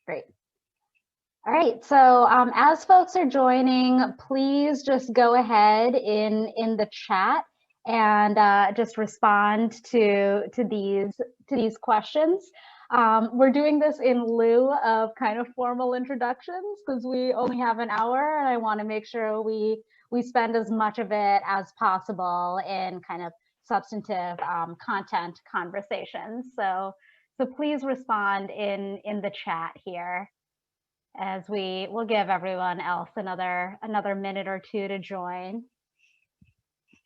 Great. All right, so as folks are joining, please just go ahead in the chat and just respond to these questions. We're doing this in lieu of kind of formal introductions because we only have an hour, and I want to make sure we spend as much of it as possible in kind of substantive content conversations. So please respond in the chat here, as we'll give everyone else another minute or two to join.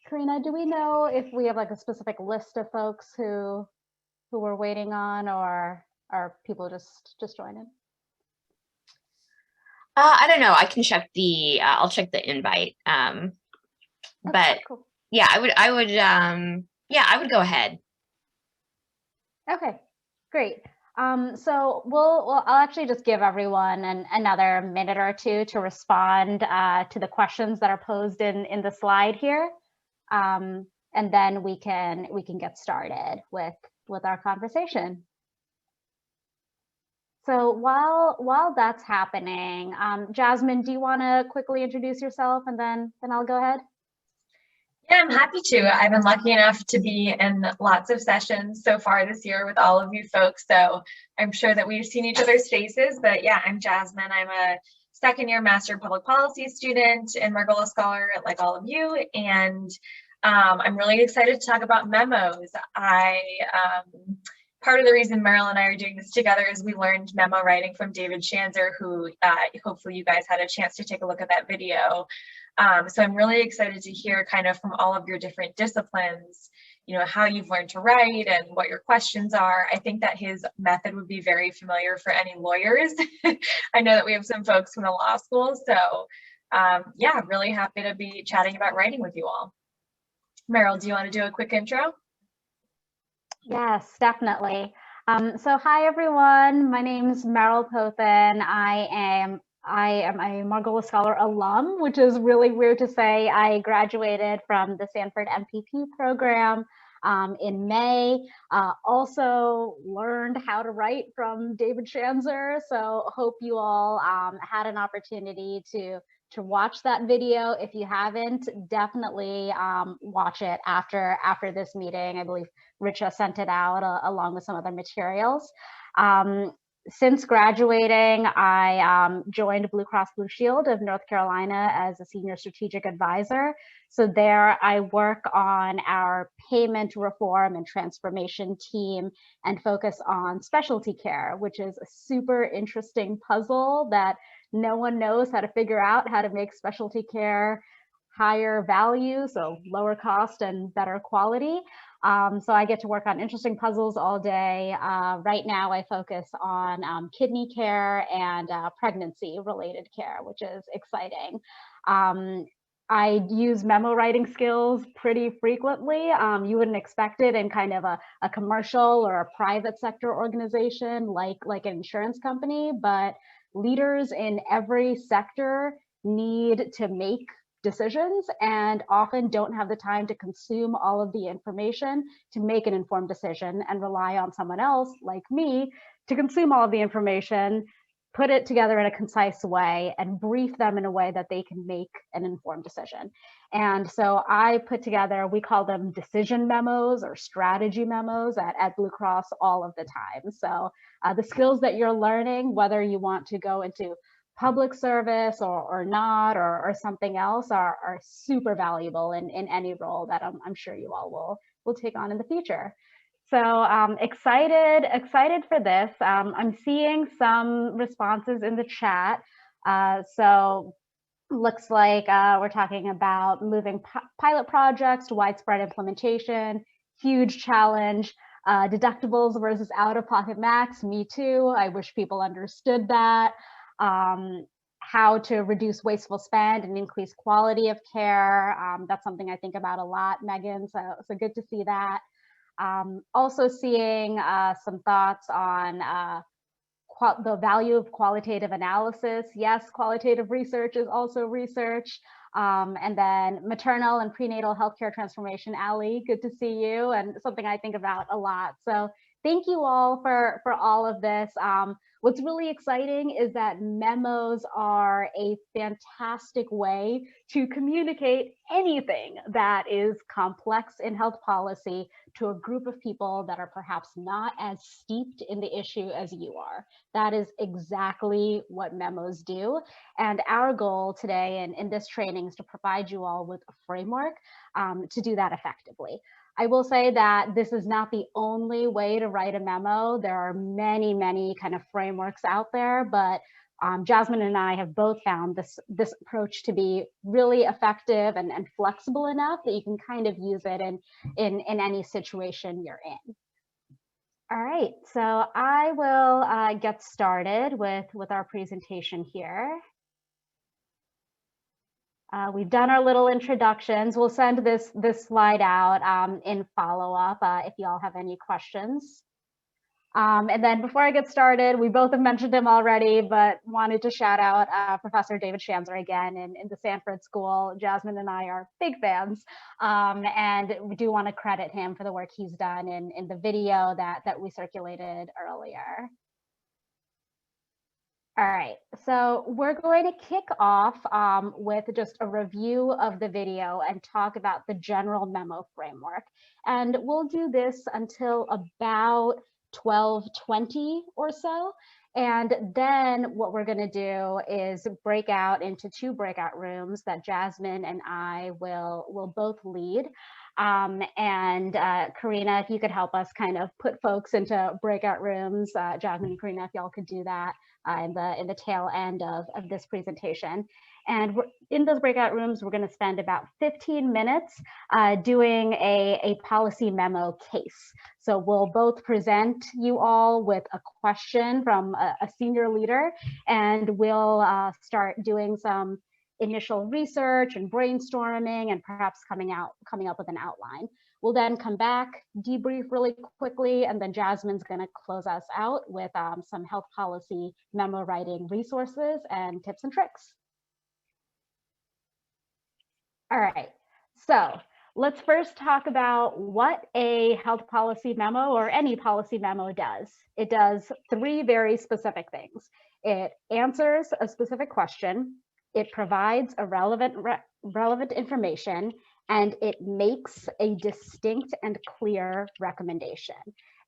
Karina, do we know if we have like a specific list of folks who we're waiting on, or are people just joining? I don't know. I can check the. I'll check the invite. But cool. Yeah, I would. Yeah, I would go ahead. Okay, great. So I'll actually just give everyone another minute or two to respond to the questions that are posed in the slide here, and then we can get started with our conversation. So while that's happening, Jasmine, do you want to quickly introduce yourself, and then I'll go ahead? Yeah, I'm happy to. I've been lucky enough to be in lots of sessions so far this year with all of you folks, so I'm sure that we've seen each other's faces. But yeah, I'm Jasmine. I'm a second-year Master of Public Policy student and Margolis Scholar like all of you, and I'm really excited to talk about memos. Part of the reason Meryl and I are doing this together is we learned memo writing from David Schanzer, who hopefully you guys had a chance to take a look at that video. So I'm really excited to hear kind of from all of your different disciplines, you know, how you've learned to write and what your questions are. I think that his method would be very familiar for any lawyers. I know that we have some folks from the law school, so yeah, really happy to be chatting about writing with you all. Meryl, do you want to do a quick intro? Yes, definitely. So hi everyone, my name's Meryl Pothin. I am a Margolis Scholar alum, which is really weird to say. I graduated from the Stanford MPP program in May. Also learned how to write from David Schanzer. So hope you all had an opportunity to watch that video. If you haven't, definitely watch it after this meeting. I believe Richa sent it out along with some other materials. Since graduating, I joined Blue Cross Blue Shield of North Carolina as a senior strategic advisor. So there I work on our payment reform and transformation team and focus on specialty care, which is a super interesting puzzle that no one knows how to figure out how to make specialty care higher value, so lower cost and better quality. So I get to work on interesting puzzles all day. Right now I focus on kidney care and pregnancy related care, which is exciting. I use memo writing skills pretty frequently. You wouldn't expect it in kind of a commercial or a private sector organization like an insurance company, but leaders in every sector need to make decisions and often don't have the time to consume all of the information to make an informed decision, and rely on someone else like me to consume all of the information, put it together in a concise way, and brief them in a way that they can make an informed decision. And so I put together, we call them decision memos or strategy memos at Blue Cross all of the time. So the skills that you're learning, whether you want to go into public service or not, or something else, are super valuable in any role that I'm sure you all will take on in the future. So excited for this. I'm seeing some responses in the chat. So looks like we're talking about moving pilot projects to widespread implementation, huge challenge. Deductibles versus out-of-pocket max, me too. I wish people understood that. How to reduce wasteful spend and increase quality of care. That's something I think about a lot, Megan, so good to see that. Also seeing some thoughts on the value of qualitative analysis. Yes, qualitative research is also research. And then maternal and prenatal healthcare transformation. Ali, good to see you, and something I think about a lot. So thank you all for all of this. What's really exciting is that memos are a fantastic way to communicate anything that is complex in health policy to a group of people that are perhaps not as steeped in the issue as you are. That is exactly what memos do. And our goal today in this training is to provide you all with a framework to do that effectively. I will say that this is not the only way to write a memo. There are many, many kind of frameworks out there, but Jasmine and I have both found this approach to be really effective and flexible enough that you can kind of use it in any situation you're in. All right, so I will get started with our presentation here. We've done our little introductions. We'll send this slide out in follow-up if y'all have any questions. And then before I get started, we both have mentioned him already, but wanted to shout out Professor David Schanzer again in the Sanford School. Jasmine and I are big fans, and we do want to credit him for the work he's done in the video that we circulated earlier. All right, so we're going to kick off with just a review of the video and talk about the general memo framework. And we'll do this until about 12:20 or so. And then what we're going to do is break out into 2 breakout rooms that Jasmine and I will both lead. And Karina, if you could help us kind of put folks into breakout rooms, Jasmine and Karina, if y'all could do that in the tail end of this presentation. And in those breakout rooms, we're going to spend about 15 minutes doing a policy memo case. So we'll both present you all with a question from a senior leader, and we'll start doing some initial research and brainstorming and perhaps coming up with an outline. We'll then come back, debrief really quickly, and then Jasmine's going to close us out with some health policy memo writing resources and tips and tricks. All right, so let's first talk about what a health policy memo or any policy memo does. It does 3 very specific things. It answers a specific question, it provides a relevant information, and it makes a distinct and clear recommendation.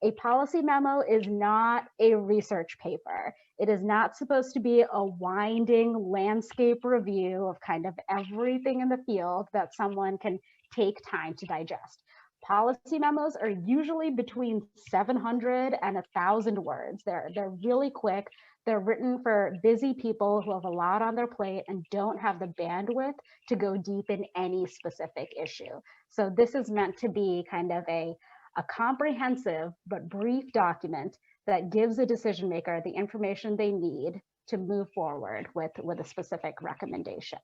A policy memo is not a research paper. It is not supposed to be a winding landscape review of kind of everything in the field that someone can take time to digest. Policy memos are usually between 700 and 1,000 words. They're really quick. They're written for busy people who have a lot on their plate and don't have the bandwidth to go deep in any specific issue. So this is meant to be kind of a comprehensive but brief document that gives a decision maker the information they need to move forward with a specific recommendation.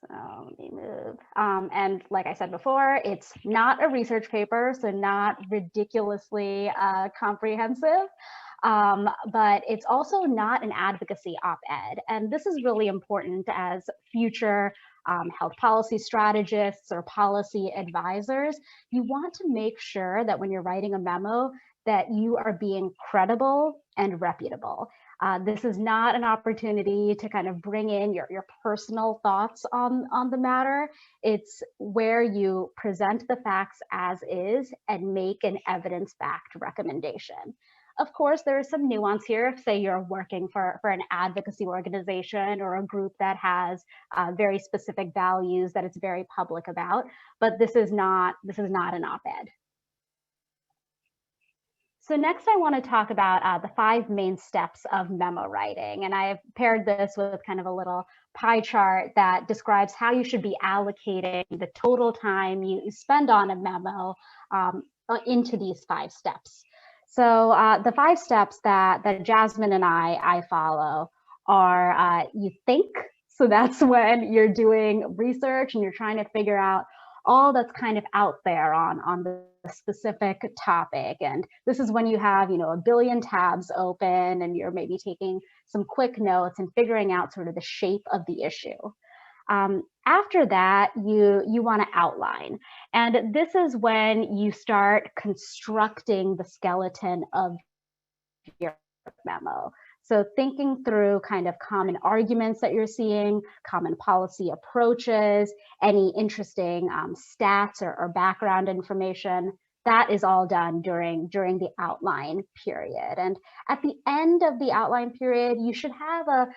So let me move. And like I said before, it's not a research paper, so not ridiculously comprehensive, but it's also not an advocacy op-ed. And this is really important as future health policy strategists or policy advisors. You want to make sure that when you're writing a memo that you are being credible and reputable. This is not an opportunity to kind of bring in your personal thoughts on the matter. It's where you present the facts as is and make an evidence-backed recommendation. Of course, there is some nuance here. If, say, you're working for an advocacy organization or a group that has very specific values that it's very public about, but this is not an op-ed. So next I want to talk about the 5 main steps of memo writing. And I've paired this with kind of a little pie chart that describes how you should be allocating the total time you spend on a memo into these 5 steps. So the 5 steps that Jasmine and I follow are you think. So that's when you're doing research and you're trying to figure out all that's kind of out there on the specific topic. And this is when you have, a billion tabs open and you're maybe taking some quick notes and figuring out sort of the shape of the issue. After that, you want to outline. And this is when you start constructing the skeleton of your memo. So thinking through kind of common arguments that you're seeing, common policy approaches, any interesting stats or background information, that is all done during the outline period. And at the end of the outline period, you should have a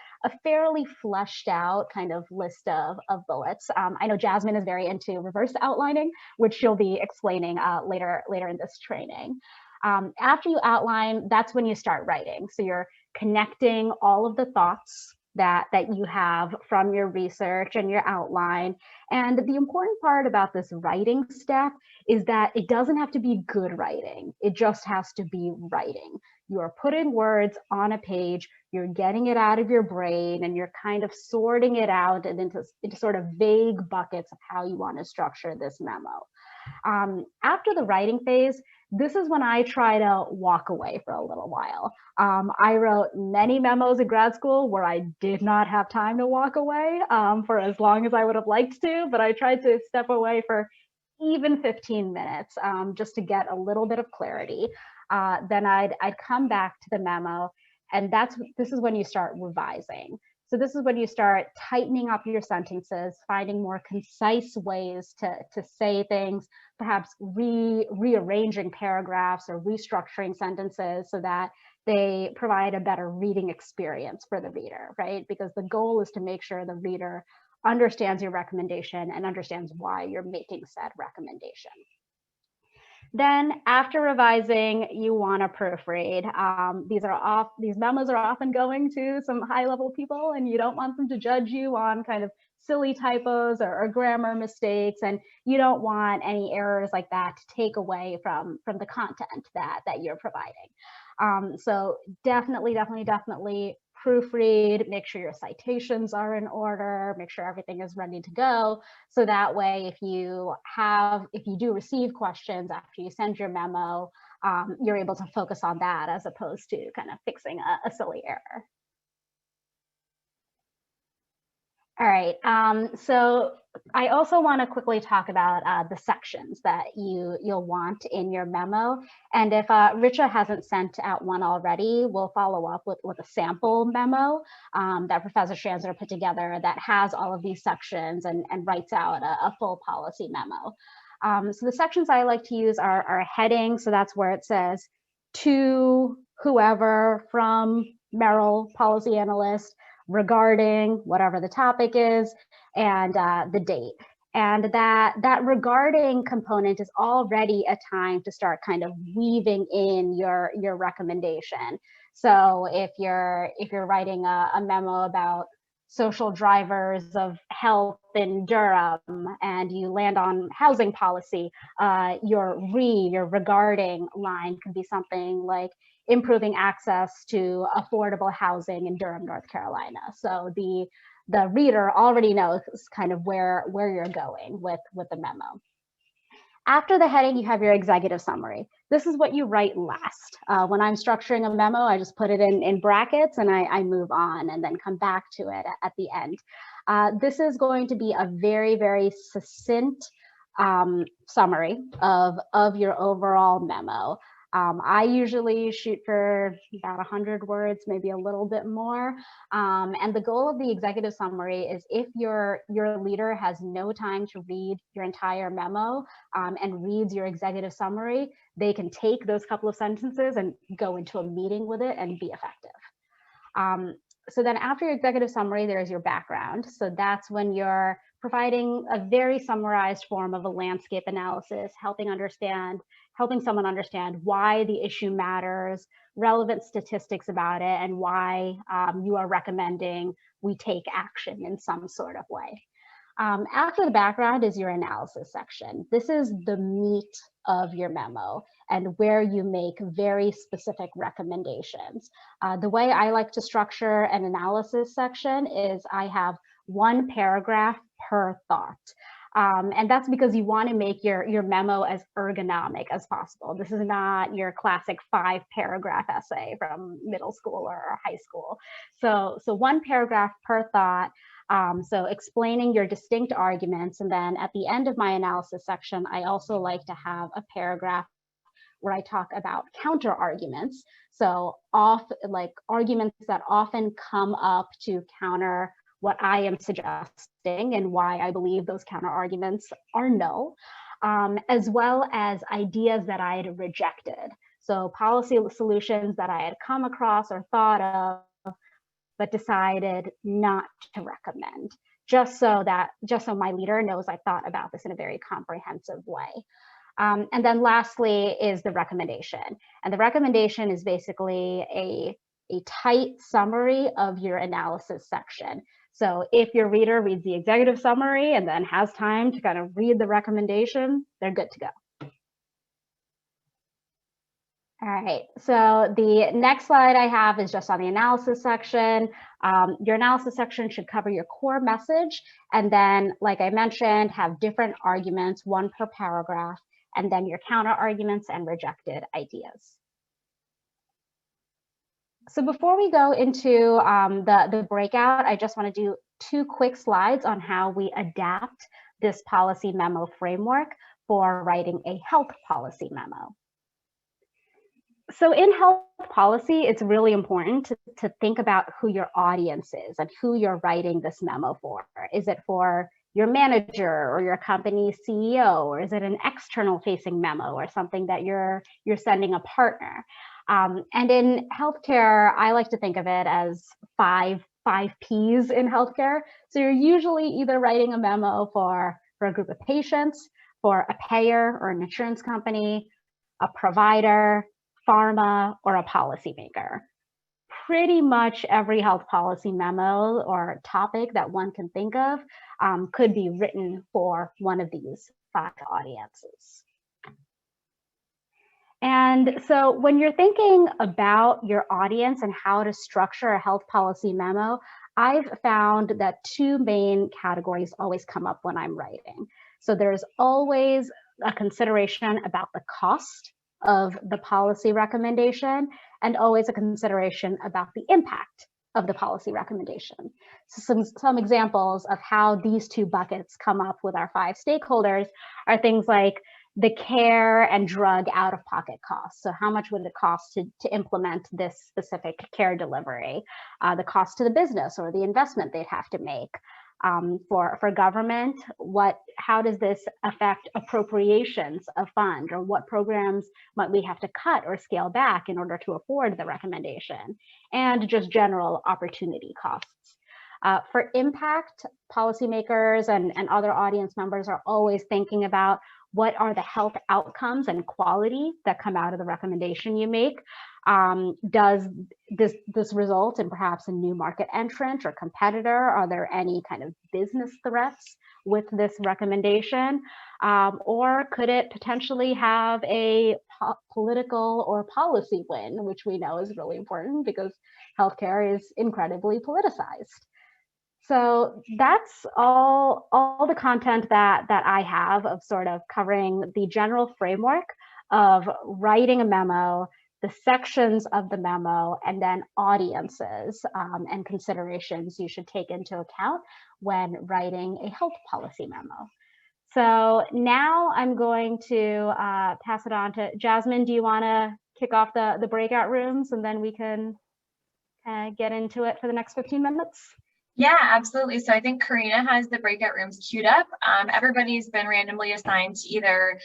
fairly fleshed out kind of list of bullets. I know Jasmine is very into reverse outlining, which she'll be explaining later in this training. After you outline, that's when you start writing. So you're connecting all of the thoughts that you have from your research and your outline. And the important part about this writing step is that it doesn't have to be good writing. It just has to be writing. You are putting words on a page, you're getting it out of your brain, and you're kind of sorting it out and into sort of vague buckets of how you want to structure this memo. After the writing phase, this is when I try to walk away for a little while. I wrote many memos in grad school where I did not have time to walk away for as long as I would have liked to, but I tried to step away for even 15 minutes just to get a little bit of clarity. Then I'd come back to the memo, and this is when you start revising. So this is when you start tightening up your sentences, finding more concise ways to say things, perhaps rearranging paragraphs or restructuring sentences so that they provide a better reading experience for the reader, right? Because the goal is to make sure the reader understands your recommendation and understands why you're making said recommendation. Then after revising, you want to proofread. These memos are often going to some high-level people, and you don't want them to judge you on kind of silly typos or grammar mistakes, and you don't want any errors like that to take away from the content that you're providing. So definitely proofread, make sure your citations are in order, make sure everything is ready to go. So that way, if you do receive questions after you send your memo, you're able to focus on that as opposed to kind of fixing a silly error. All right, so I also want to quickly talk about the sections that you'll want in your memo. And if Richa hasn't sent out one already, we'll follow up with a sample memo that Professor Schanzer put together that has all of these sections and writes out a full policy memo. So the sections I like to use are a heading. So that's where it says, to whoever, from Merrill, policy analyst, regarding whatever the topic is, and the date. And that regarding component is already a time to start kind of weaving in your recommendation. So if you're writing a memo about social drivers of health in Durham and you land on housing policy, your regarding line could be something like improving access to affordable housing in Durham, North Carolina. So the reader already knows kind of where you're going with the memo. After the heading, you have your executive summary. This is what you write last. When I'm structuring a memo, I just put it in brackets and I move on and then come back to it at the end. This is going to be a very, very succinct summary of your overall memo. I usually shoot for about 100 words, maybe a little bit more. And the goal of the executive summary is if your leader has no time to read your entire memo and reads your executive summary, they can take those couple of sentences and go into a meeting with it and be effective. So then after your executive summary, there's your background. So that's when you're providing a very summarized form of a landscape analysis, helping someone understand why the issue matters, relevant statistics about it, and why you are recommending we take action in some sort of way. After the background is your analysis section. This is the meat of your memo and where you make very specific recommendations. The way I like to structure an analysis section is I have one paragraph per thought. And that's because you want to make your memo as ergonomic as possible. This is not your classic 5-paragraph essay from middle school or high school. So 1 paragraph per thought. So explaining your distinct arguments. And then at the end of my analysis section, I also like to have a paragraph where I talk about counter arguments. So like arguments that often come up to counter what I am suggesting and why I believe those counter arguments are null, as well as ideas that I had rejected. So policy solutions that I had come across or thought of, but decided not to recommend, just so my leader knows I thought about this in a very comprehensive way. And then lastly is the recommendation. And the recommendation is basically a tight summary of your analysis section. So if your reader reads the executive summary and then has time to kind of read the recommendation, they're good to go. All right, so the next slide I have is just on the analysis section. Your analysis section should cover your core message, and then, like I mentioned, have different arguments, 1 per paragraph, and then your counter arguments and rejected ideas. So before we go into the breakout, I just want to do 2 quick slides on how we adapt this policy memo framework for writing a health policy memo. So in health policy, it's really important to think about who your audience is and who you're writing this memo for. Is it for your manager or your company's CEO, or is it an external facing memo or something that you're sending a partner? And in healthcare, I like to think of it as five P's in healthcare. So you're usually either writing a memo for a group of patients, for a payer or an insurance company, a provider, pharma, or a policymaker. Pretty much every health policy memo or topic that one can think of could be written for one of these 5 audiences. And so when you're thinking about your audience and how to structure a health policy memo, I've found that 2 main categories always come up when I'm writing. So there's always a consideration about the cost of the policy recommendation, and always a consideration about the impact of the policy recommendation. So some examples of how these 2 buckets come up with our 5 stakeholders are things like the care and drug out-of-pocket costs. So how much would it cost to implement this specific care delivery? The cost to the business or the investment they'd have to make. For government, how does this affect appropriations of fund, or what programs might we have to cut or scale back in order to afford the recommendation, and just general opportunity costs. For impact, policymakers and other audience members are always thinking about what are the health outcomes and quality that come out of the recommendation you make. Does this result in perhaps a new market entrant or competitor? Are there any kind of business threats with this recommendation? Or could it potentially have a political or policy win, which we know is really important because healthcare is incredibly politicized. So that's all the content that I have of sort of covering the general framework of writing a memo, the sections of the memo, and then audiences and considerations you should take into account when writing a health policy memo. So now I'm going to pass it on to Jasmine. Do you want to kick off the breakout rooms, and then we can get into it for the next 15 minutes? Yeah, absolutely. So I think Karina has the breakout rooms queued up. Everybody's been randomly assigned to either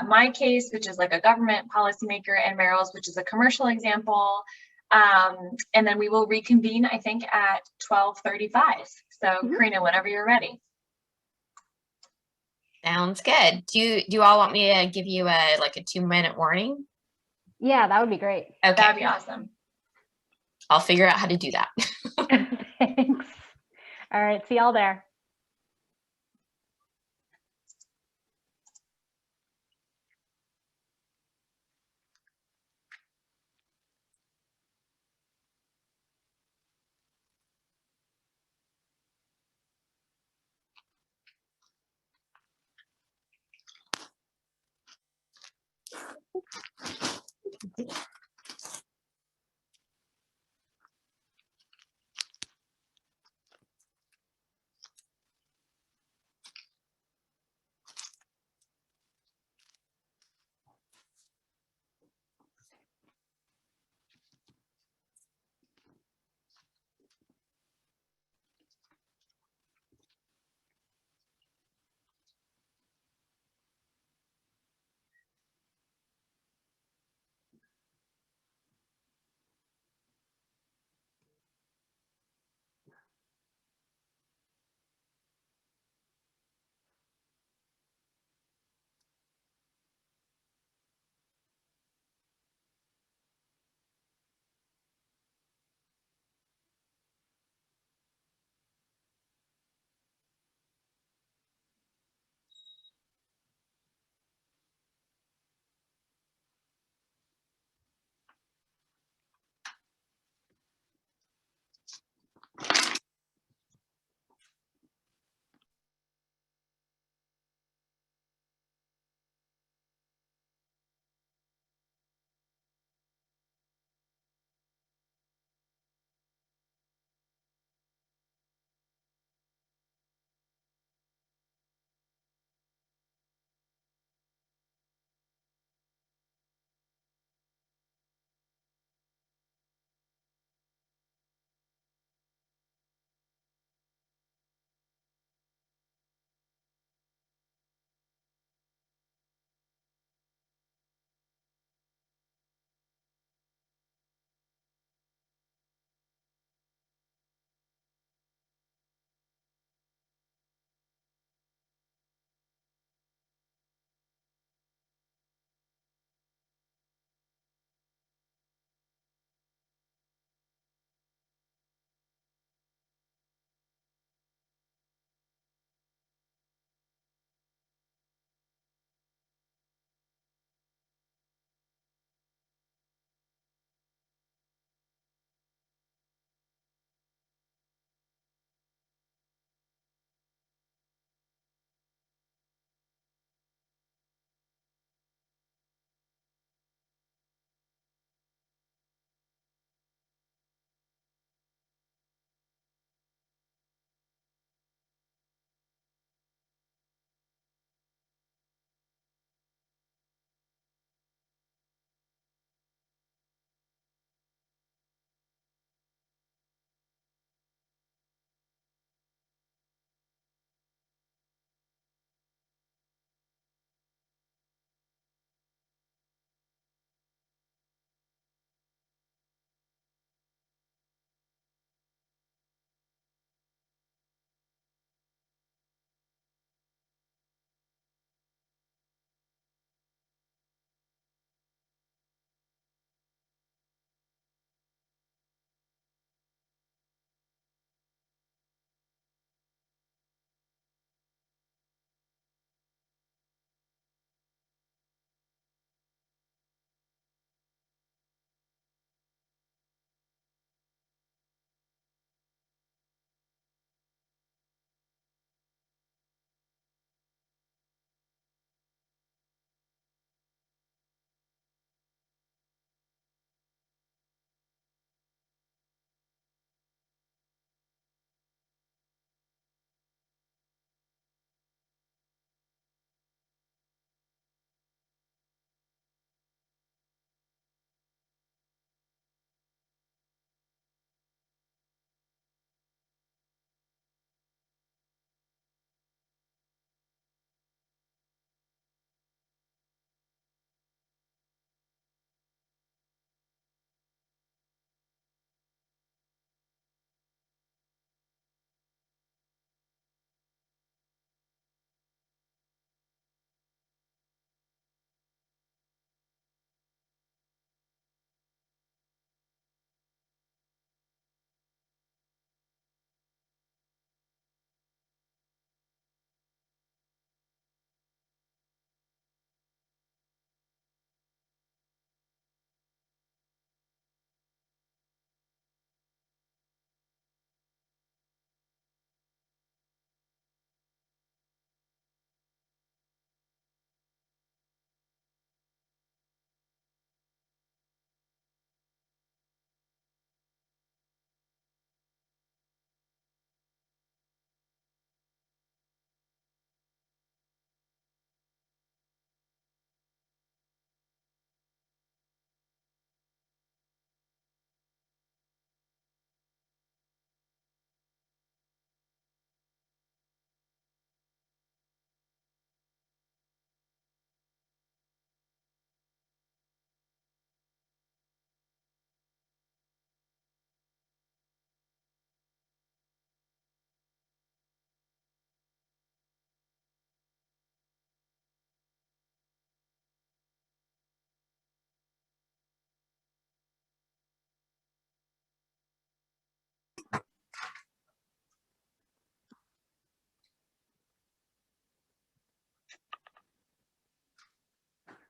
my case, which is like a government policymaker, and Meryl's, which is a commercial example. And then we will reconvene, I think, at 12:35. So Karina, whenever you're ready. Sounds good. Do you all want me to give you a 2-minute warning? Yeah, that would be great. Okay. That'd be awesome. I'll figure out how to do that. Thanks. All right, see y'all there.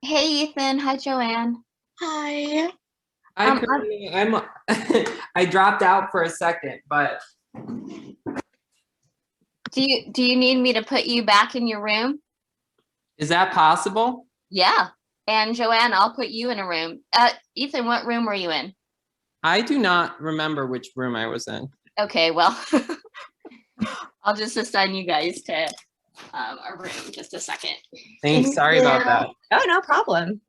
Hey, Ethan. Hi, Joanne. Hi. I'm I dropped out for a second, but Do you need me to put you back in your room? is that possible? Yeah. And Joanne, I'll put you in a room. Ethan, what room were you in? I do not remember which room I was in. Okay, well, I'll just assign you guys to a room. Just a second. Thanks. Sorry about that. Oh, no problem.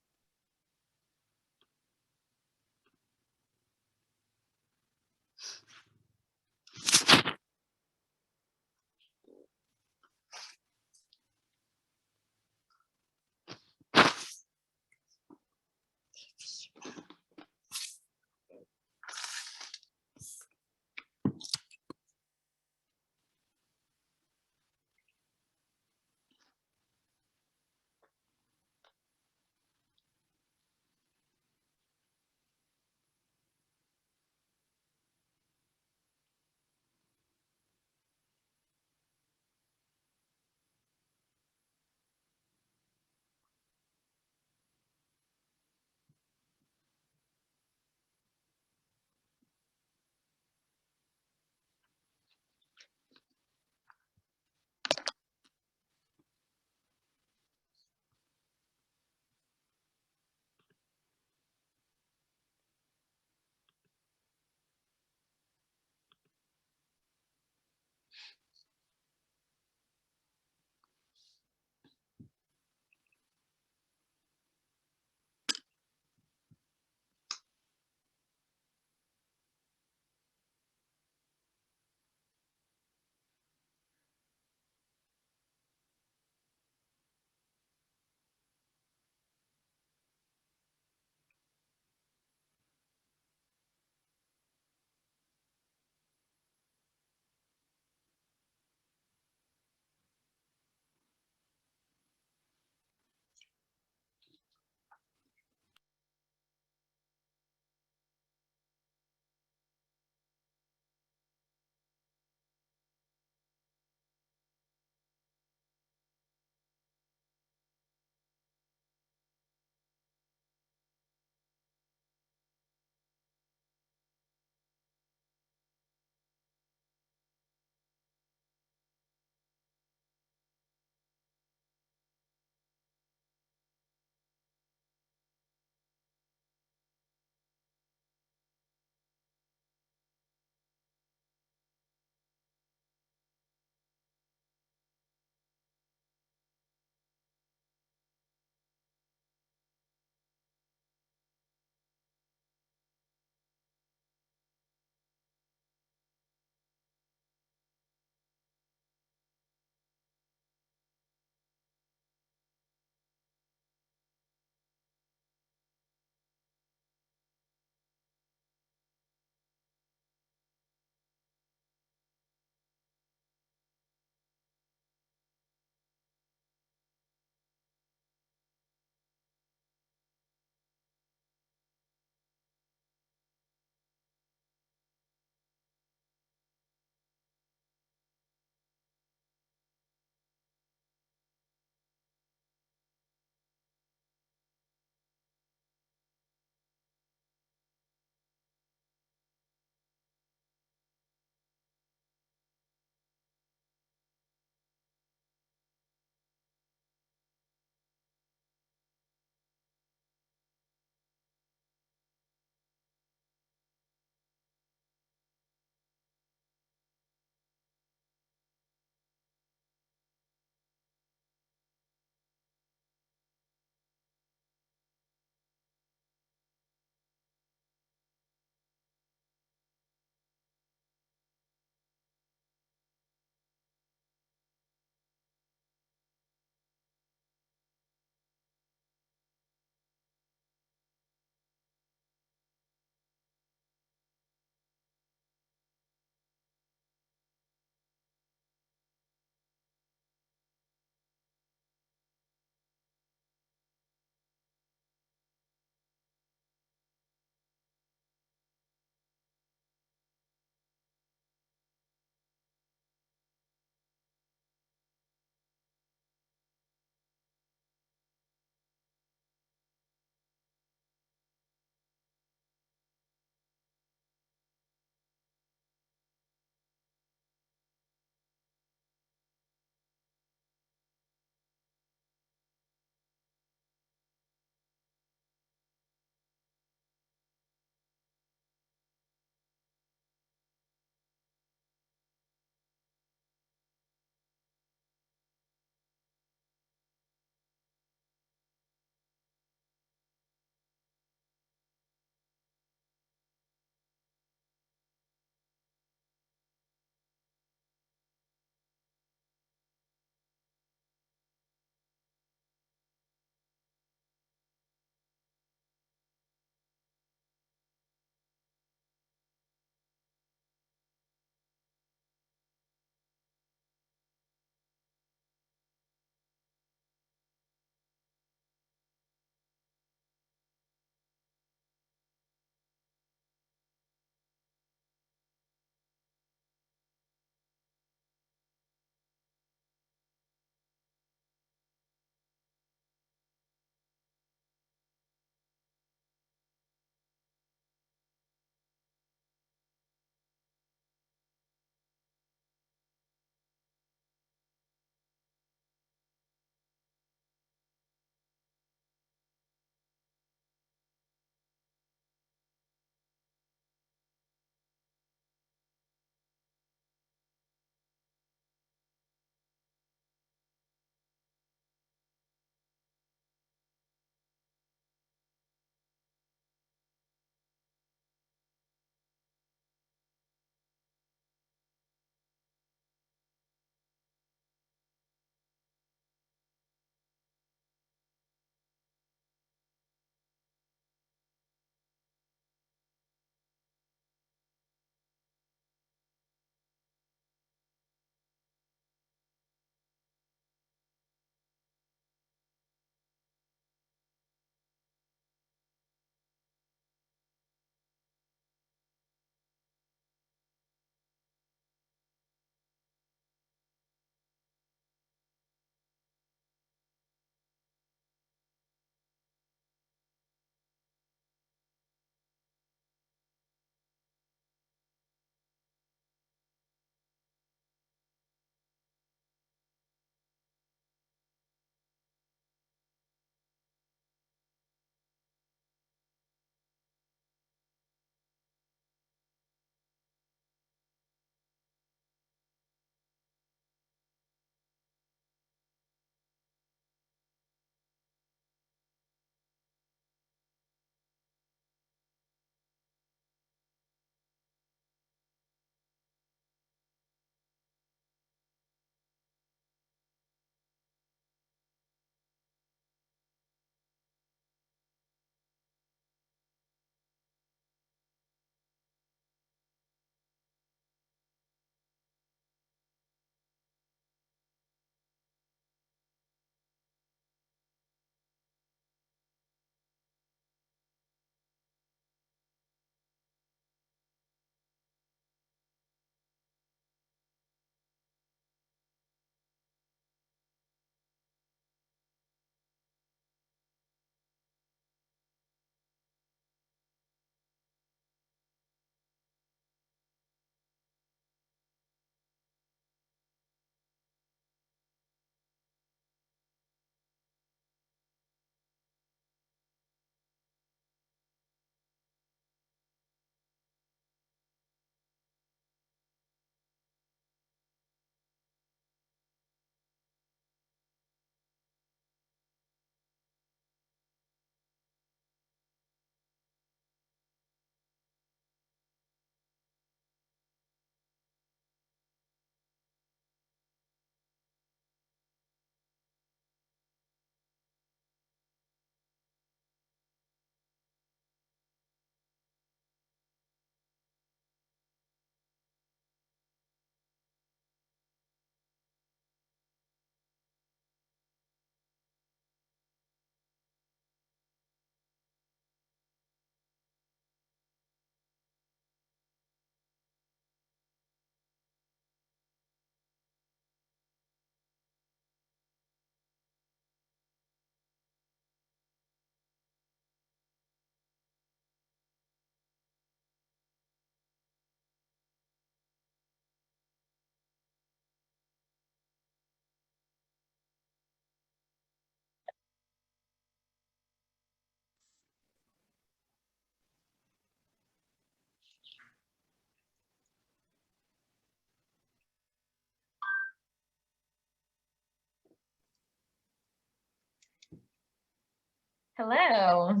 Hello.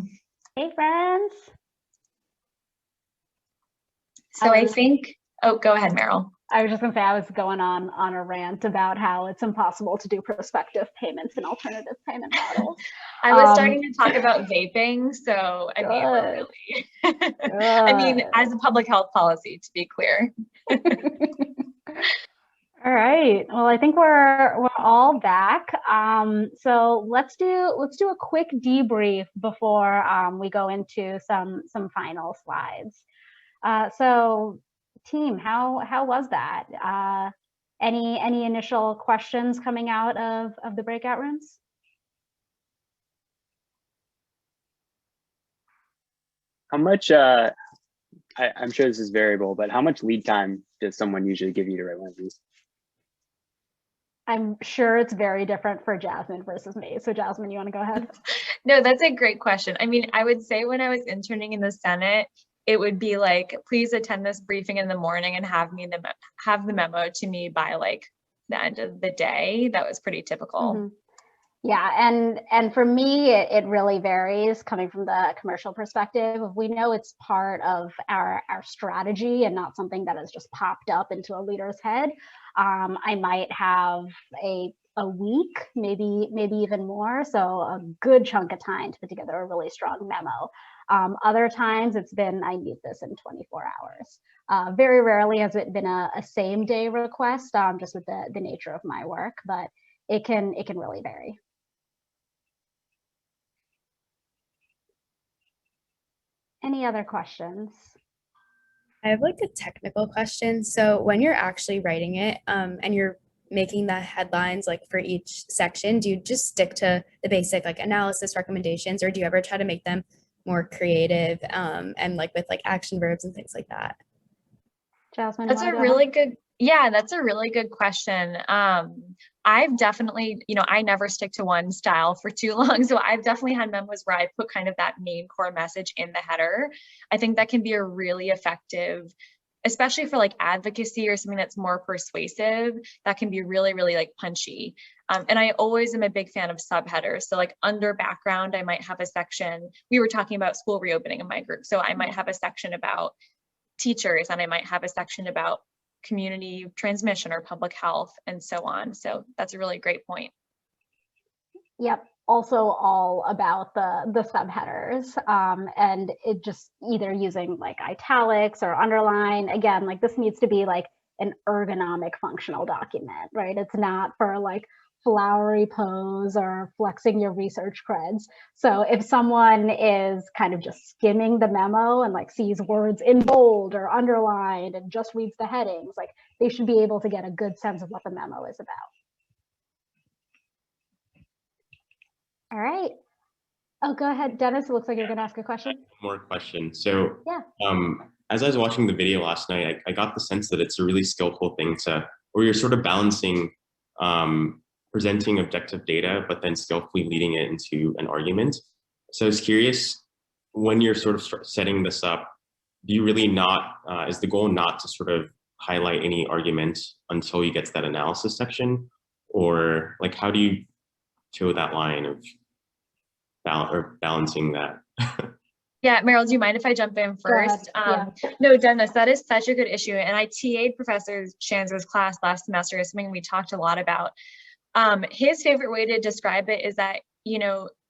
Hey, friends. So I think, oh, go ahead, Meryl. I was just going to say, I was going on a rant about how it's impossible to do prospective payments and alternative payment models. I was starting to talk about vaping, so I mean, we're really, I mean, as a public health policy, to be clear. All right. Well, I think we're all back. So let's do a quick debrief before we go into some final slides. So, team, how was that? Any initial questions coming out of the breakout rooms? How much? I'm sure this is variable, but how much lead time does someone usually give you to write one of these? I'm sure it's very different for Jasmine versus me. So Jasmine, you want to go ahead? No, that's a great question. I mean, I would say when I was interning in the Senate, it would be like, please attend this briefing in the morning and have the memo to me by like the end of the day. That was pretty typical. Mm-hmm. Yeah, and for me, it really varies coming from the commercial perspective. We know it's part of our strategy and not something that has just popped up into a leader's head. I might have a week, maybe even more, so a good chunk of time to put together a really strong memo. Other times it's been, I need this in 24 hours. Very rarely has it been a same day request, just with the nature of my work, but it can really vary. Any other questions? I have like a technical question. So when you're actually writing it and you're making the headlines like for each section, do you just stick to the basic like analysis recommendations, or do you ever try to make them more creative and like with like action verbs and things like that? Jasmine, that's a really good, yeah, that's a really good question. I've definitely, I never stick to one style for too long. So I've definitely had memos where I put kind of that main core message in the header. I think that can be a really effective, especially for like advocacy or something that's more persuasive, that can be really, really like punchy. And I always am a big fan of subheaders. So like under background, I might have a section, we were talking about school reopening in my group. So I might have a section about teachers, and I might have a section about community transmission or public health and so on. So that's a really great point. Yep. Also all about the subheaders and it just either using like italics or underline. Again, like this needs to be like an ergonomic functional document, right? It's not for like flowery pose or flexing your research creds. So if someone is kind of just skimming the memo and like sees words in bold or underlined and just reads the headings, like they should be able to get a good sense of what the memo is about. All right. Oh, go ahead, Dennis. It looks like you're going to ask a question. More question. So yeah. As I was watching the video last night, I got the sense that it's a really skillful thing where you're sort of balancing presenting objective data, but then skillfully leading it into an argument. So I was curious, when you're sort of setting this up, do you really is the goal not to sort of highlight any argument until you get to that analysis section? Or like, how do you toe that line of balancing that? Yeah, Meryl, do you mind if I jump in first? Yeah. No, Dennis, that is such a good issue. And I TA'd Professor Shanzer's class last semester. It's something we talked a lot about. His favorite way to describe it is that,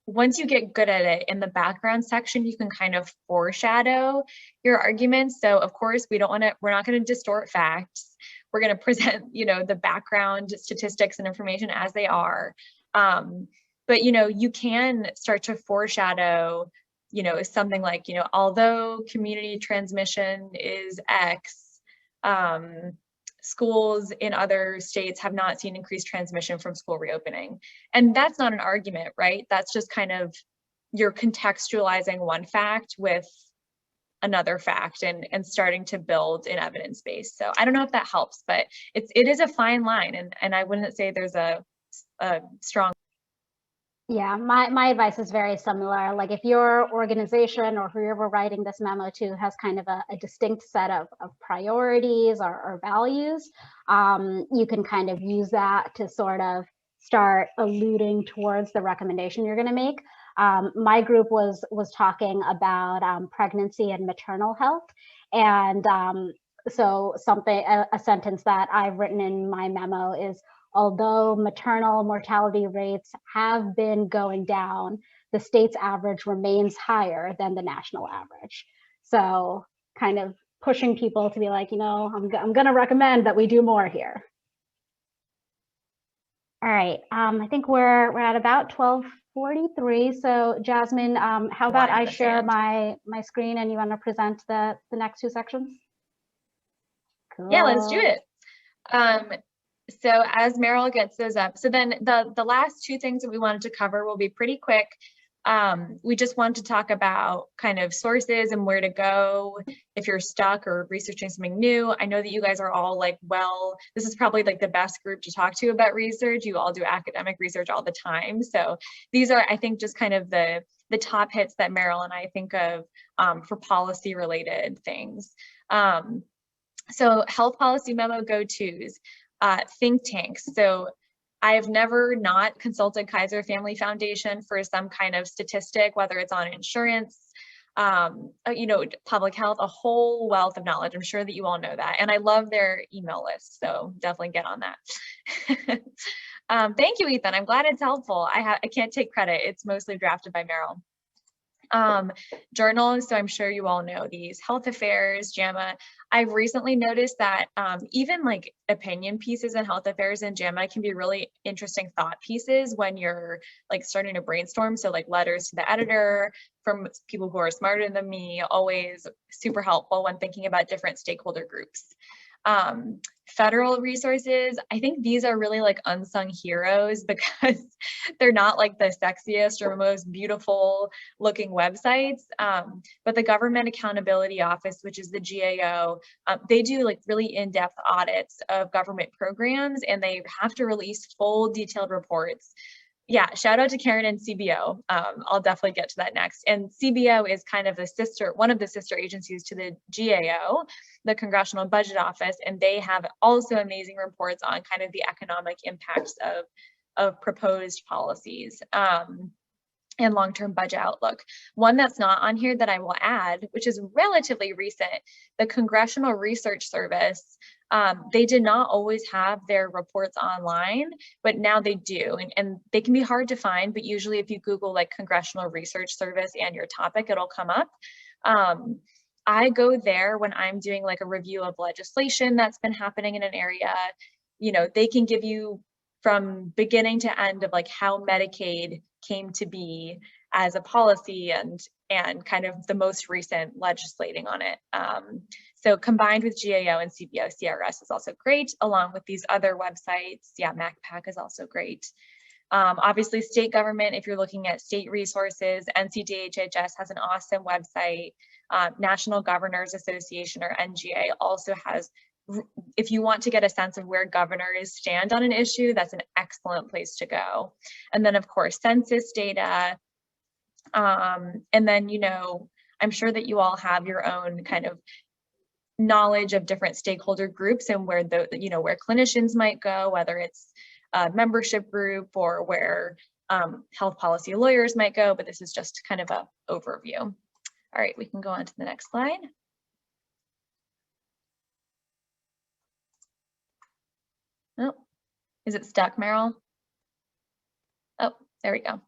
once you get good at it in the background section, you can kind of foreshadow your arguments. So of course, we're not going to distort facts. We're going to present, the background statistics and information as they are. But, you can start to foreshadow, something like, although community transmission is X, schools in other states have not seen increased transmission from school reopening. And that's not an argument, right? That's just kind of, you're contextualizing one fact with another fact and starting to build an evidence base. So I don't know if that helps, but it is a fine line. And I wouldn't say there's a strong. Yeah, my advice is very similar. Like if your organization or whoever writing this memo to has kind of a distinct set of priorities or values, you can kind of use that to sort of start alluding towards the recommendation you're going to make. My group was talking about pregnancy and maternal health, and so a sentence that I've written in my memo is, although maternal mortality rates have been going down, the state's average remains higher than the national average. So kind of pushing people to be like, I'm going to recommend that we do more here. All right, I think we're at about 12:43. So Jasmine, how about I share my screen and you want to present the next two sections? Cool. Yeah, let's do it. So as Meryl gets those up, so then the last two things that we wanted to cover will be pretty quick. We just want to talk about kind of sources and where to go if you're stuck or researching something new. I know that you guys are all like, well, this is probably like the best group to talk to about research. You all do academic research all the time. So these are, I think, just kind of the top hits that Meryl and I think of for policy related things. So health policy memo go-tos, think tanks. So I have never not consulted Kaiser Family Foundation for some kind of statistic, whether it's on insurance, public health, a whole wealth of knowledge. I'm sure that you all know that. And I love their email list, so definitely get on that. Thank you, Ethan. I'm glad it's helpful. I can't take credit. It's mostly drafted by Meryl. Journals, so I'm sure you all know these. Health Affairs, JAMA. I've recently noticed that even like opinion pieces in Health Affairs and JAMA can be really interesting thought pieces when you're like starting to brainstorm. So like letters to the editor from people who are smarter than me, always super helpful when thinking about different stakeholder groups. Federal resources, I think these are really like unsung heroes because they're not like the sexiest or most beautiful looking websites, but the Government Accountability Office, which is the GAO, they do like really in-depth audits of government programs, and they have to release full detailed reports. Yeah, shout out to Karen and CBO. I'll definitely get to that next. And CBO is kind of one of the sister agencies to the GAO, the Congressional Budget Office, and they have also amazing reports on kind of the economic impacts of proposed policies and long-term budget outlook. One that's not on here that I will add, which is relatively recent, the Congressional Research Service. They did not always have their reports online, but now they do, and they can be hard to find, but usually if you Google like Congressional Research Service and your topic, it'll come up. I go there when I'm doing like a review of legislation that's been happening in an area. They can give you from beginning to end of like how Medicaid came to be as a policy and kind of the most recent legislating on it. So combined with GAO and CBO, CRS is also great, along with these other websites. Yeah, MacPac is also great. Obviously, state government, if you're looking at state resources, NCDHHS has an awesome website. National Governors Association, or NGA, also has, if you want to get a sense of where governors stand on an issue, that's an excellent place to go. And then, of course, census data. And then, I'm sure that you all have your own kind of knowledge of different stakeholder groups and where where clinicians might go, whether it's a membership group or where health policy lawyers might go, but this is just kind of an overview. All right, we can go on to the next slide. Oh, is it stuck, Meryl? Oh, there we go.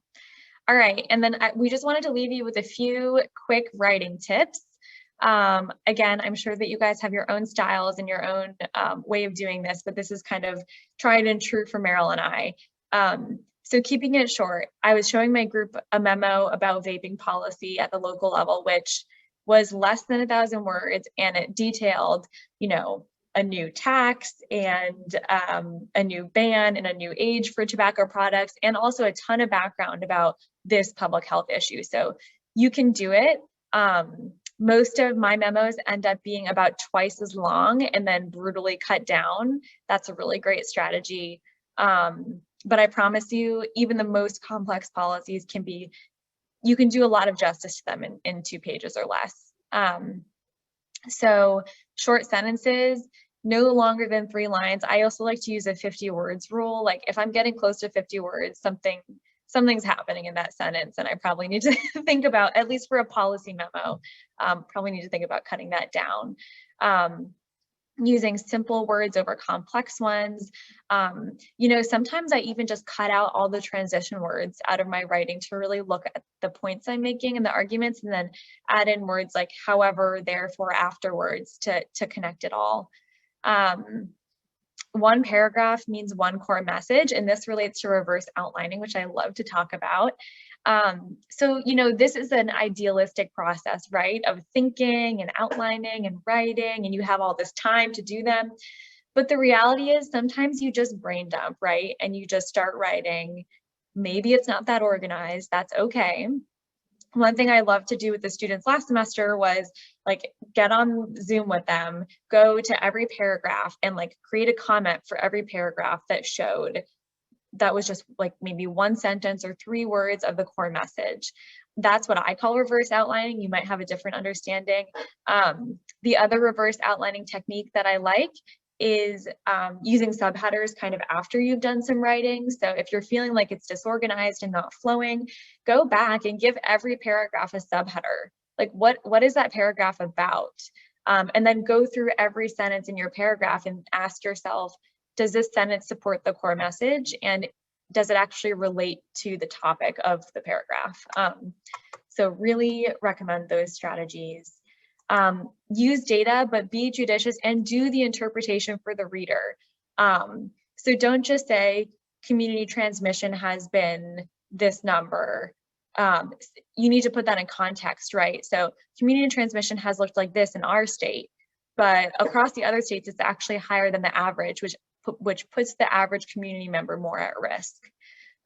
All right, and then we just wanted to leave you with a few quick writing tips. Again, I'm sure that you guys have your own styles and your own way of doing this, but this is kind of tried and true for Meryl and I. So keeping it short, I was showing my group a memo about vaping policy at the local level, which was less than 1,000 words, and it detailed, a new tax and a new ban and a new age for tobacco products, and also a ton of background about this public health issue. So you can do it. Most of my memos end up being about twice as long and then brutally cut down. That's a really great strategy. But I promise you, even the most complex policies you can do a lot of justice to them in 2 pages or less. So short sentences, no longer than 3 lines. I also like to use a 50 words rule. Like if I'm getting close to 50 words, something's happening in that sentence, and I probably need to think about, at least for a policy memo, probably need to think about cutting that down. Using simple words over complex ones. You know, sometimes I even just cut out all the transition words out of my writing to really look at the points I'm making and the arguments, and then add in words like however, therefore, afterwards to connect it all. One paragraph means one core message, and this relates to reverse outlining, which I love to talk about. So, you know, this is an idealistic process, right, of thinking and outlining and writing, and you have all this time to do them. But the reality is sometimes you just brain dump, right? And you just start writing. Maybe it's not that organized. That's okay. One thing I loved to do with the students last semester was like get on Zoom with them, go to every paragraph and like create a comment for every paragraph that showed that was just like maybe one sentence or 3 words of the core message. That's what I call reverse outlining. You might have a different understanding. The other reverse outlining technique that I like is using subheaders kind of after you've done some writing. So if you're feeling like it's disorganized and not flowing, go back and give every paragraph a subheader. Like what is that paragraph about? And then go through every sentence in your paragraph and ask yourself, does this sentence support the core message? And does it actually relate to the topic of the paragraph? So really recommend those strategies. Use data, but be judicious and do the interpretation for the reader. So don't just say community transmission has been this number. You need to put that in context, right? So community transmission has looked like this in our state, but across the other states, it's actually higher than the average, which puts the average community member more at risk.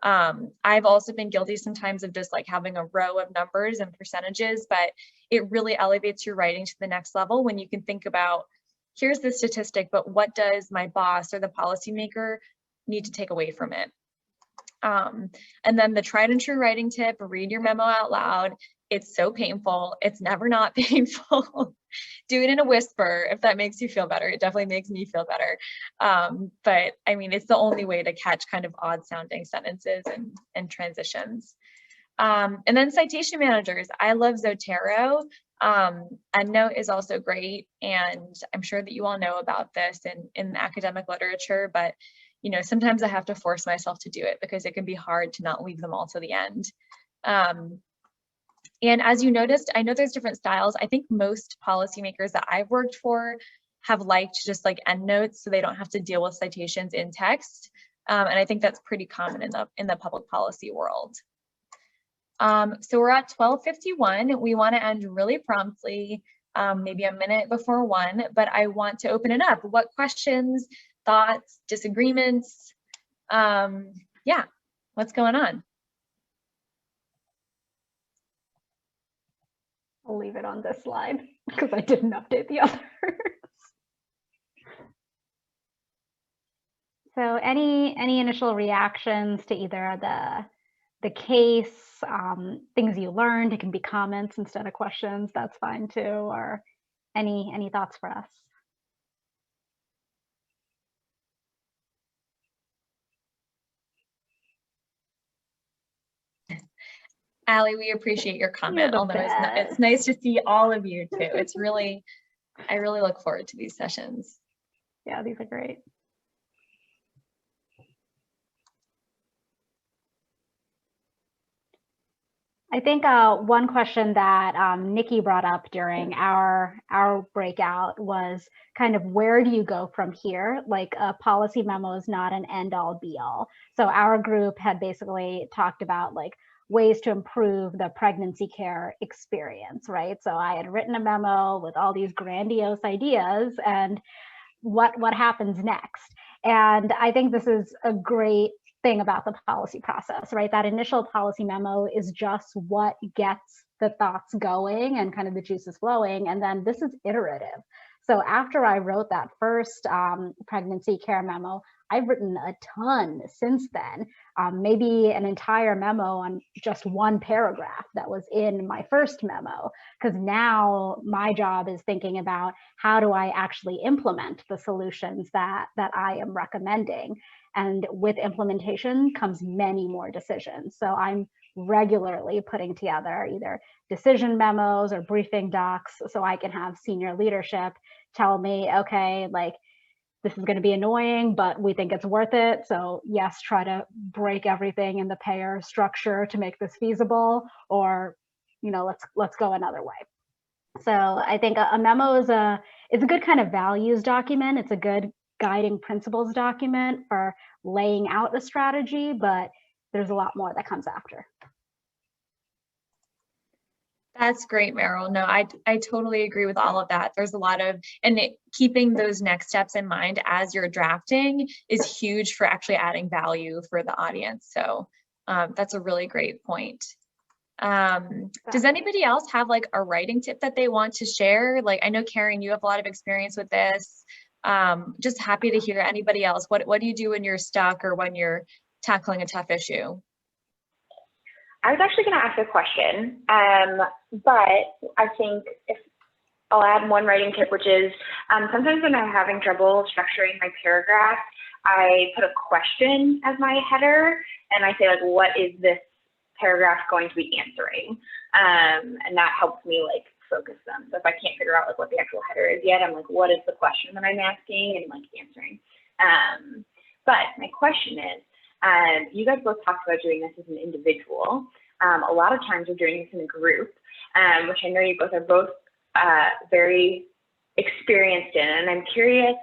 I've also been guilty sometimes of just like having a row of numbers and percentages, but it really elevates your writing to the next level when you can think about, here's the statistic, but what does my boss or the policymaker need to take away from it? And then the tried and true writing tip, read your memo out loud. It's so painful. It's never not painful. Do it in a whisper if that makes you feel better. It definitely makes me feel better. But I mean, it's the only way to catch kind of odd sounding sentences and transitions. And then citation managers. I love Zotero. EndNote is also great. And I'm sure that you all know about this in academic literature, but you know, sometimes I have to force myself to do it because it can be hard to not leave them all to the end. And as you noticed, I know there's different styles. I think most policymakers that I've worked for have liked just like EndNotes so they don't have to deal with citations in text. And I think that's pretty common in the public policy world. So we're at 12:51. We want to end really promptly, maybe a minute before 1, but I want to open it up. What questions, thoughts, disagreements? Yeah, what's going on? I'll leave it on this slide because I didn't update the others. So any initial reactions to either the case, things you learned? It can be comments instead of questions. That's fine too. Or any thoughts for us? Allie, we appreciate your comment, although it's nice to see all of you too. It's really, I really look forward to these sessions. Yeah, these are great. I think one question that Nikki brought up during our breakout was kind of where do you go from here? Like a policy memo is not an end all be all. So our group had basically talked about like ways to improve the pregnancy care experience, right? So I had written a memo with all these grandiose ideas and what happens next. And I think this is a great thing about the policy process, right? That initial policy memo is just what gets the thoughts going and kind of the juices flowing. And then this is iterative. So after I wrote that first pregnancy care memo, I've written a ton since then, maybe an entire memo on just one paragraph that was in my first memo, because now my job is thinking about how do I actually implement the solutions that I am recommending. And with implementation comes many more decisions. So I'm regularly putting together either decision memos or briefing docs so I can have senior leadership tell me, okay, like this is going to be annoying, but we think it's worth it. So yes, try to break everything in the payer structure to make this feasible, or, you know, let's go another way. So I think a memo is it's a good kind of values document. It's a good guiding principles document for laying out a strategy, but there's a lot more that comes after. That's great, Meryl. No, I totally agree with all of that. There's a lot of, and keeping those next steps in mind as you're drafting is huge for actually adding value for the audience. So that's a really great point. Does anybody else have like a writing tip that they want to share? Like, I know Karen, you have a lot of experience with this. Just happy to hear anybody else. What do you do when you're stuck or when you're tackling a tough issue? I was actually going to ask a question, but I think if I'll add one writing tip, which is sometimes when I'm having trouble structuring my paragraph, I put a question as my header, and I say like, what is this paragraph going to be answering? And that helps me like focus them. So if I can't figure out like what the actual header is yet, I'm like, what is the question that I'm asking and like answering? But my question is, you guys both talked about doing this as an individual. A lot of times we're doing this in a group, which I know you both are very experienced in. And I'm curious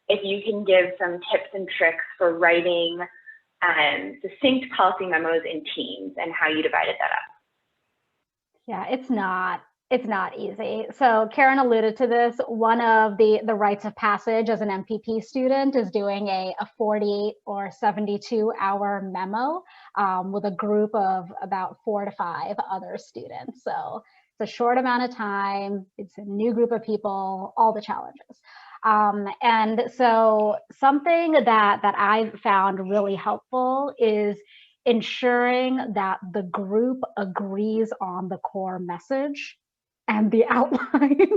if you can give some tips and tricks for writing succinct policy memos in teams and how you divided that up. Yeah, it's not easy. So Karen alluded to this. One of the rites of passage as an MPP student is doing a 48 or 72 hour memo with a group of about 4 to 5 other students. So it's a short amount of time. It's a new group of people, all the challenges. And so something that I've found really helpful is ensuring that the group agrees on the core message and the outline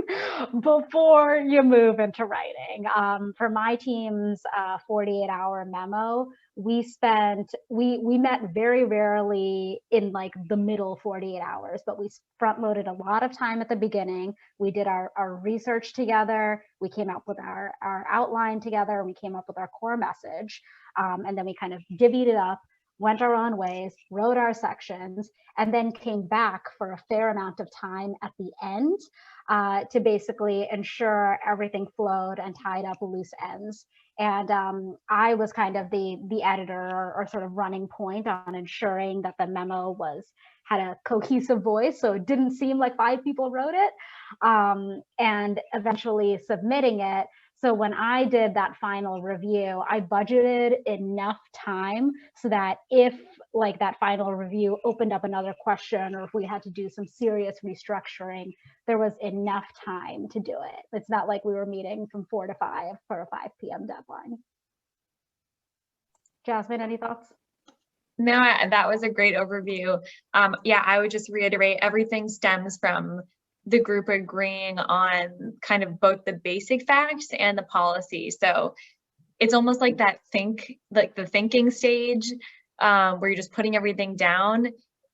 before you move into writing. For my team's 48-hour memo, we met very rarely in like the middle 48 hours, but we front loaded a lot of time at the beginning. We did our research together. We came up with our outline together, and we came up with our core message. And then we kind of divvied it up, went our own ways, wrote our sections, and then came back for a fair amount of time at the end to basically ensure everything flowed and tied up loose ends. And I was kind of the editor or sort of running point on ensuring that the memo had a cohesive voice, so it didn't seem like 5 people wrote it, and eventually submitting it. So when I did that final review, I budgeted enough time so that if like that final review opened up another question, or if we had to do some serious restructuring, there was enough time to do it. It's not like we were meeting from 4 to 5 for a 5 p.m. deadline. Jasmine, any thoughts? No, that was a great overview. Yeah, I would just reiterate, everything stems from the group agreeing on kind of both the basic facts and the policy. So it's almost like the thinking stage where you're just putting everything down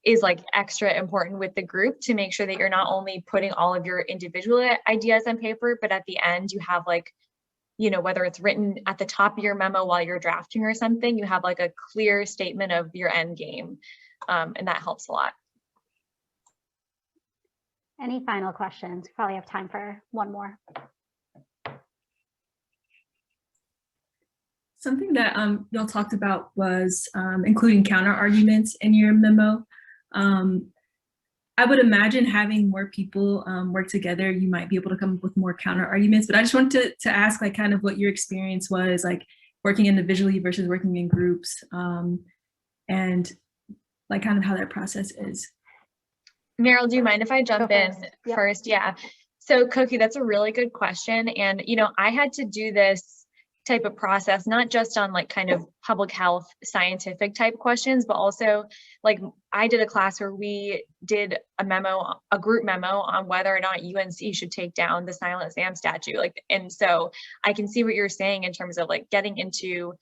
is like extra important with the group to make sure that you're not only putting all of your individual ideas on paper, but at the end you have like, you know, whether it's written at the top of your memo while you're drafting or something, you have like a clear statement of your end game. And that helps a lot. Any final questions? We probably have time for one more. Something that y'all talked about was including counter arguments in your memo. I would imagine having more people work together, you might be able to come up with more counter arguments, but I just wanted to ask like kind of what your experience was like working individually versus working in groups, and like kind of how that process is. Meryl, do you mind if I jump in first? Yeah. So Koki, that's a really good question. And, you know, I had to do this type of process, not just on like kind of public health scientific type questions, but also like I did a class where we did a group memo on whether or not UNC should take down the Silent Sam statue. Like, and so I can see what you're saying in terms of like getting into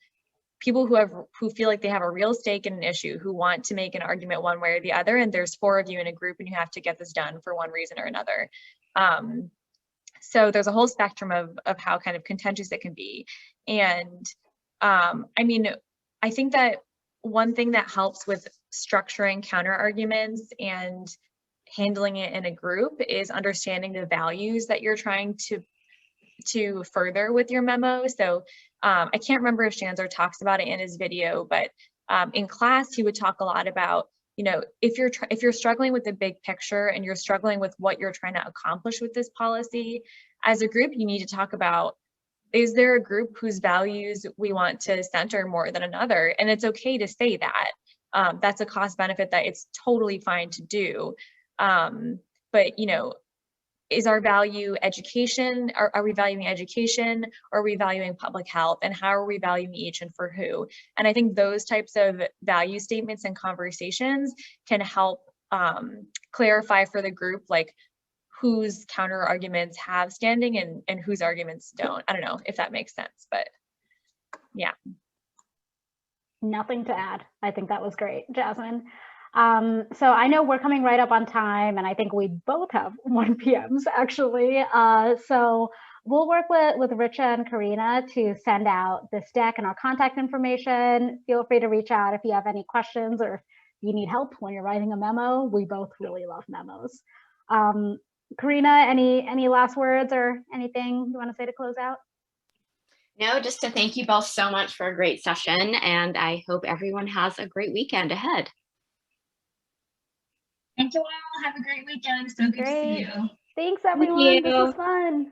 people who feel like they have a real stake in an issue, who want to make an argument one way or the other, and there's 4 of you in a group and you have to get this done for one reason or another. So there's a whole spectrum of how kind of contentious it can be. And I mean, I think that one thing that helps with structuring counter arguments and handling it in a group is understanding the values that you're trying to further with your memo. So I can't remember if Shanzer talks about it in his video, but in class, he would talk a lot about, you know, if you're struggling with the big picture and you're struggling with what you're trying to accomplish with this policy, as a group, you need to talk about, is there a group whose values we want to center more than another? And it's okay to say that. That's a cost benefit that it's totally fine to do. But, you know, is our value education? Are we valuing education? Or are we valuing public health? And how are we valuing each and for who? And I think those types of value statements and conversations can help clarify for the group, like whose counter arguments have standing and whose arguments don't. I don't know if that makes sense, but yeah. Nothing to add. I think that was great, Jasmine. So I know we're coming right up on time, and I think we both have 1 p.m.s actually. So we'll work with Richa and Karina to send out this deck and our contact information. Feel free to reach out if you have any questions or if you need help when you're writing a memo. We both really love memos. Karina, any last words or anything you want to say to close out? No, just to thank you both so much for a great session, and I hope everyone has a great weekend ahead. Thank you all. Have a great weekend. So good to see you. Thanks, everyone. This was fun.